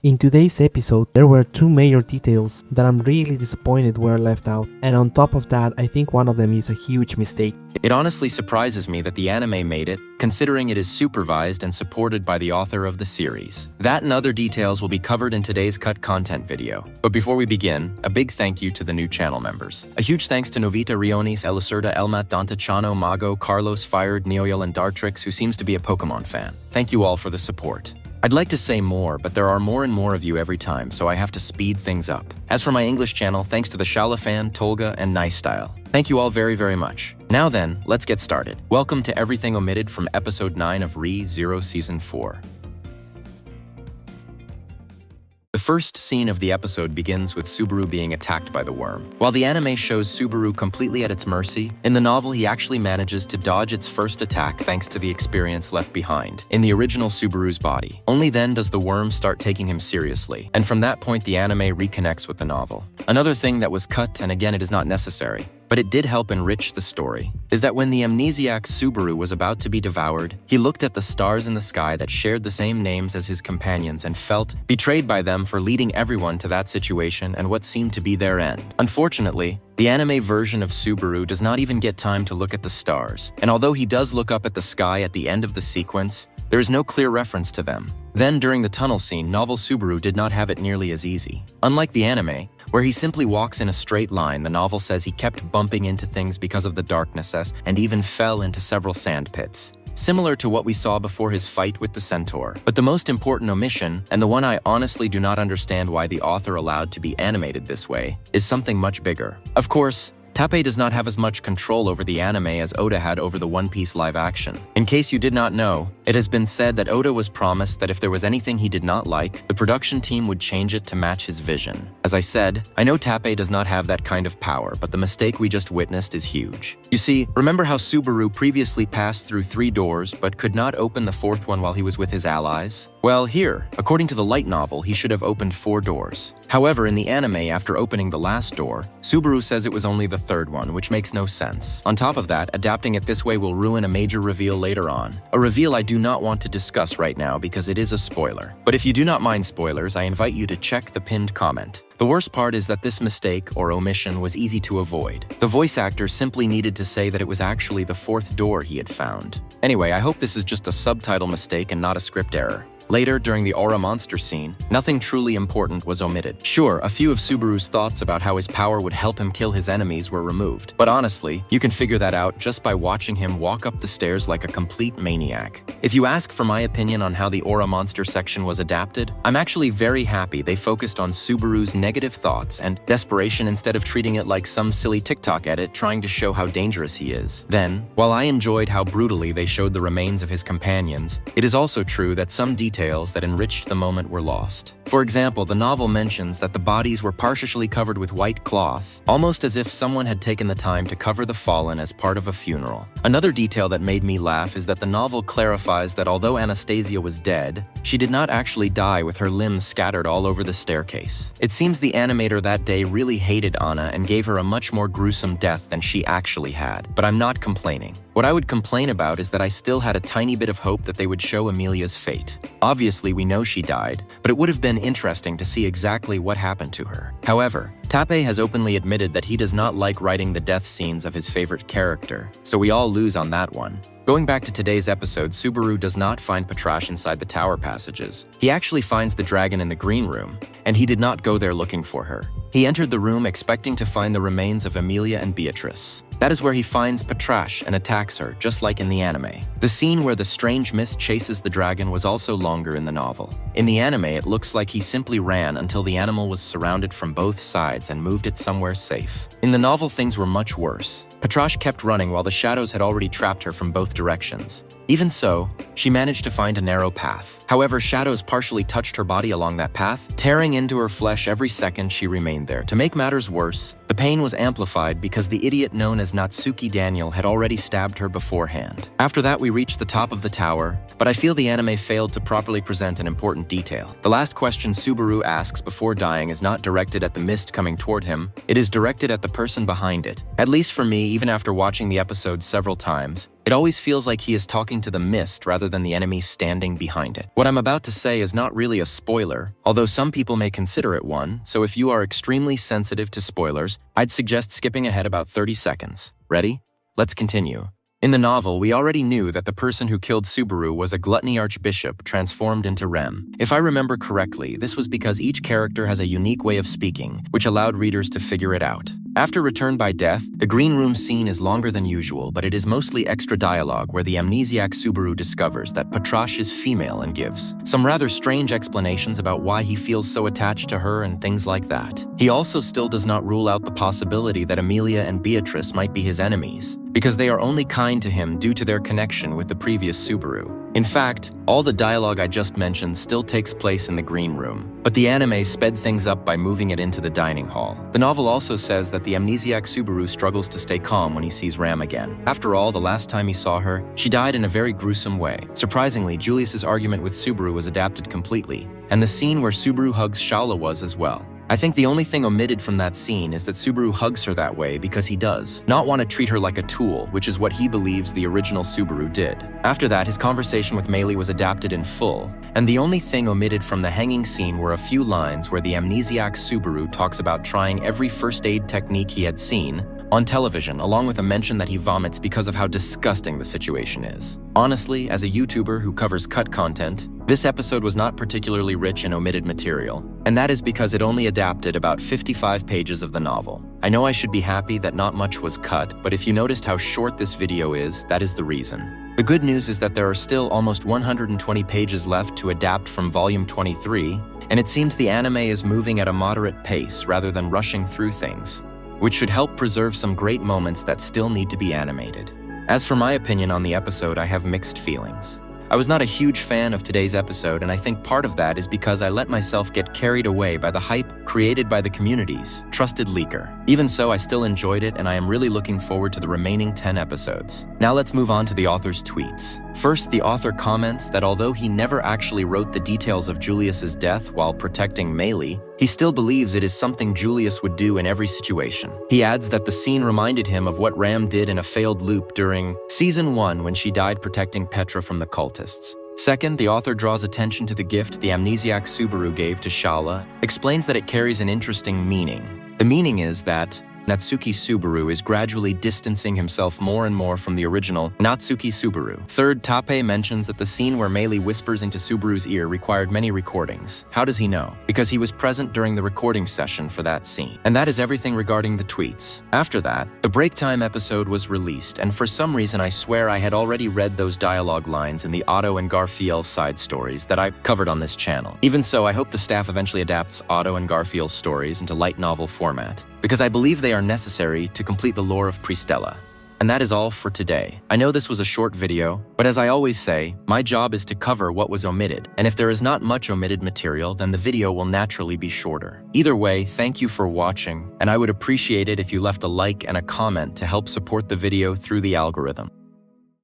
In today's episode, there were two major details that I'm really disappointed were left out, and on top of that, I think one of them is a huge mistake. It honestly surprises me that the anime made it, considering it is supervised and supported by the author of the series. That and other details will be covered in today's cut content video. But before we begin, a big thank you to the new channel members. A huge thanks to Novita Rionis, Elicerda, Elmat, Danta Chano, Mago, Carlos, Fired, Neoyel, and Dartrix, who seems to be a Pokemon fan. Thank you all for the support. I'd like to say more, but there are more and more of you every time, so I have to speed things up. As for my English channel, thanks to the Shalafan, Tolga, and Nice Style. Thank you all very, very much. Now then, let's get started. Welcome to Everything Omitted from Episode 9 of Re-Zero Season 4. The first scene of the episode begins with Subaru being attacked by the worm. While the anime shows Subaru completely at its mercy, in the novel he actually manages to dodge its first attack thanks to the experience left behind in the original Subaru's body. Only then does the worm start taking him seriously, and from that point the anime reconnects with the novel. Another thing that was cut, and again it is not necessary, but it did help enrich the story, is that when the amnesiac Subaru was about to be devoured, he looked at the stars in the sky that shared the same names as his companions and felt betrayed by them for leading everyone to that situation and what seemed to be their end. Unfortunately, the anime version of Subaru does not even get time to look at the stars, and although he does look up at the sky at the end of the sequence, there is no clear reference to them. Then, during the tunnel scene, novel Subaru did not have it nearly as easy. Unlike the anime, where he simply walks in a straight line, the novel says he kept bumping into things because of the darkness and even fell into several sand pits, similar to what we saw before his fight with the centaur. But the most important omission, and the one I honestly do not understand why the author allowed to be animated this way, is something much bigger. Of course, Tappei does not have as much control over the anime as Oda had over the One Piece live action. In case you did not know, it has been said that Oda was promised that if there was anything he did not like, the production team would change it to match his vision. As I said, I know Tappei does not have that kind of power, but the mistake we just witnessed is huge. You see, remember how Subaru previously passed through 3 doors but could not open the 4th one while he was with his allies? Well, here, according to the light novel, he should have opened 4 doors. However, in the anime, after opening the last door, Subaru says it was only the 3rd one, which makes no sense. On top of that, adapting it this way will ruin a major reveal later on. A reveal I do not want to discuss right now because it is a spoiler. But if you do not mind spoilers, I invite you to check the pinned comment. The worst part is that this mistake, or omission, was easy to avoid. The voice actor simply needed to say that it was actually the 4th door he had found. Anyway, I hope this is just a subtitle mistake and not a script error. Later, during the Aura monster scene, nothing truly important was omitted. Sure, a few of Subaru's thoughts about how his power would help him kill his enemies were removed, but honestly, you can figure that out just by watching him walk up the stairs like a complete maniac. If you ask for my opinion on how the Aura monster section was adapted, I'm actually very happy they focused on Subaru's negative thoughts and desperation instead of treating it like some silly TikTok edit trying to show how dangerous he is. Then, while I enjoyed how brutally they showed the remains of his companions, it is also true that some details that enriched the moment were lost. For example, the novel mentions that the bodies were partially covered with white cloth, almost as if someone had taken the time to cover the fallen as part of a funeral. Another detail that made me laugh is that the novel clarifies that although Anastasia was dead, she did not actually die with her limbs scattered all over the staircase. It seems the animator that day really hated Anna and gave her a much more gruesome death than she actually had, but I'm not complaining. What I would complain about is that I still had a tiny bit of hope that they would show Amelia's fate. Obviously, we know she died, but it would have been interesting to see exactly what happened to her. However, Tappei has openly admitted that he does not like writing the death scenes of his favorite character, so we all lose on that one. Going back to today's episode, Subaru does not find Petra inside the tower passages. He actually finds the dragon in the green room, and he did not go there looking for her. He entered the room expecting to find the remains of Amelia and Beatrice. That is where he finds Petrash and attacks her, just like in the anime. The scene where the strange mist chases the dragon was also longer in the novel. In the anime, it looks like he simply ran until the animal was surrounded from both sides and moved it somewhere safe. In the novel, things were much worse. Petrash kept running while the shadows had already trapped her from both directions. Even so, she managed to find a narrow path. However, shadows partially touched her body along that path, tearing into her flesh every second she remained there. To make matters worse, The pain was amplified because the idiot known as Natsuki Daniel had already stabbed her beforehand. After that, we reached the top of the tower, but I feel the anime failed to properly present an important detail. The last question Subaru asks before dying is not directed at the mist coming toward him, it is directed at the person behind it. At least for me, even after watching the episode several times, it always feels like he is talking to the mist rather than the enemy standing behind it. What I'm about to say is not really a spoiler, although some people may consider it one, so if you are extremely sensitive to spoilers, I'd suggest skipping ahead about 30 seconds. Ready? Let's continue. In the novel, we already knew that the person who killed Subaru was a gluttony archbishop transformed into Rem. If I remember correctly, this was because each character has a unique way of speaking, which allowed readers to figure it out. After Return by Death, the green room scene is longer than usual, but it is mostly extra dialogue where the amnesiac Subaru discovers that Petra is female and gives some rather strange explanations about why he feels so attached to her and things like that. He also still does not rule out the possibility that Amelia and Beatrice might be his enemies, because they are only kind to him due to their connection with the previous Subaru. In fact, all the dialogue I just mentioned still takes place in the green room, but the anime sped things up by moving it into the dining hall. The novel also says that the amnesiac Subaru struggles to stay calm when he sees Ram again. After all, the last time he saw her, she died in a very gruesome way. Surprisingly, Julius's argument with Subaru was adapted completely, and the scene where Subaru hugs Shala was as well. I think the only thing omitted from that scene is that Subaru hugs her that way because he does not want to treat her like a tool, which is what he believes the original Subaru did. After that, his conversation with Meili was adapted in full, and the only thing omitted from the hanging scene were a few lines where the amnesiac Subaru talks about trying every first aid technique he had seen on television, along with a mention that he vomits because of how disgusting the situation is. Honestly, as a YouTuber who covers cut content, this episode was not particularly rich in omitted material, and that is because it only adapted about 55 pages of the novel. I know I should be happy that not much was cut, but if you noticed how short this video is, that is the reason. The good news is that there are still almost 120 pages left to adapt from Volume 23, and it seems the anime is moving at a moderate pace rather than rushing through things, which should help preserve some great moments that still need to be animated. As for my opinion on the episode, I have mixed feelings. I was not a huge fan of today's episode, and I think part of that is because I let myself get carried away by the hype created by the community's trusted leaker. Even so, I still enjoyed it, and I am really looking forward to the remaining 10 episodes. Now let's move on to the author's tweets. First, the author comments that although he never actually wrote the details of Julius's death while protecting Meili, he still believes it is something Julius would do in every situation. He adds that the scene reminded him of what Ram did in a failed loop during Season 1 when she died protecting Petra from the cultists. Second, the author draws attention to the gift the amnesiac Subaru gave to Shala, explains that it carries an interesting meaning. The meaning is that Natsuki Subaru is gradually distancing himself more and more from the original Natsuki Subaru. Third, Tape mentions that the scene where Meili whispers into Subaru's ear required many recordings. How does he know? Because he was present during the recording session for that scene. And that is everything regarding the tweets. After that, the Break Time episode was released, and for some reason I swear I had already read those dialogue lines in the Otto and Garfield side stories that I covered on this channel. Even so, I hope the staff eventually adapts Otto and Garfield's stories into light novel format, because I believe they are necessary to complete the lore of Pristella. And that is all for today. I know this was a short video, but as I always say, my job is to cover what was omitted, and if there is not much omitted material, then the video will naturally be shorter. Either way, thank you for watching, and I would appreciate it if you left a like and a comment to help support the video through the algorithm.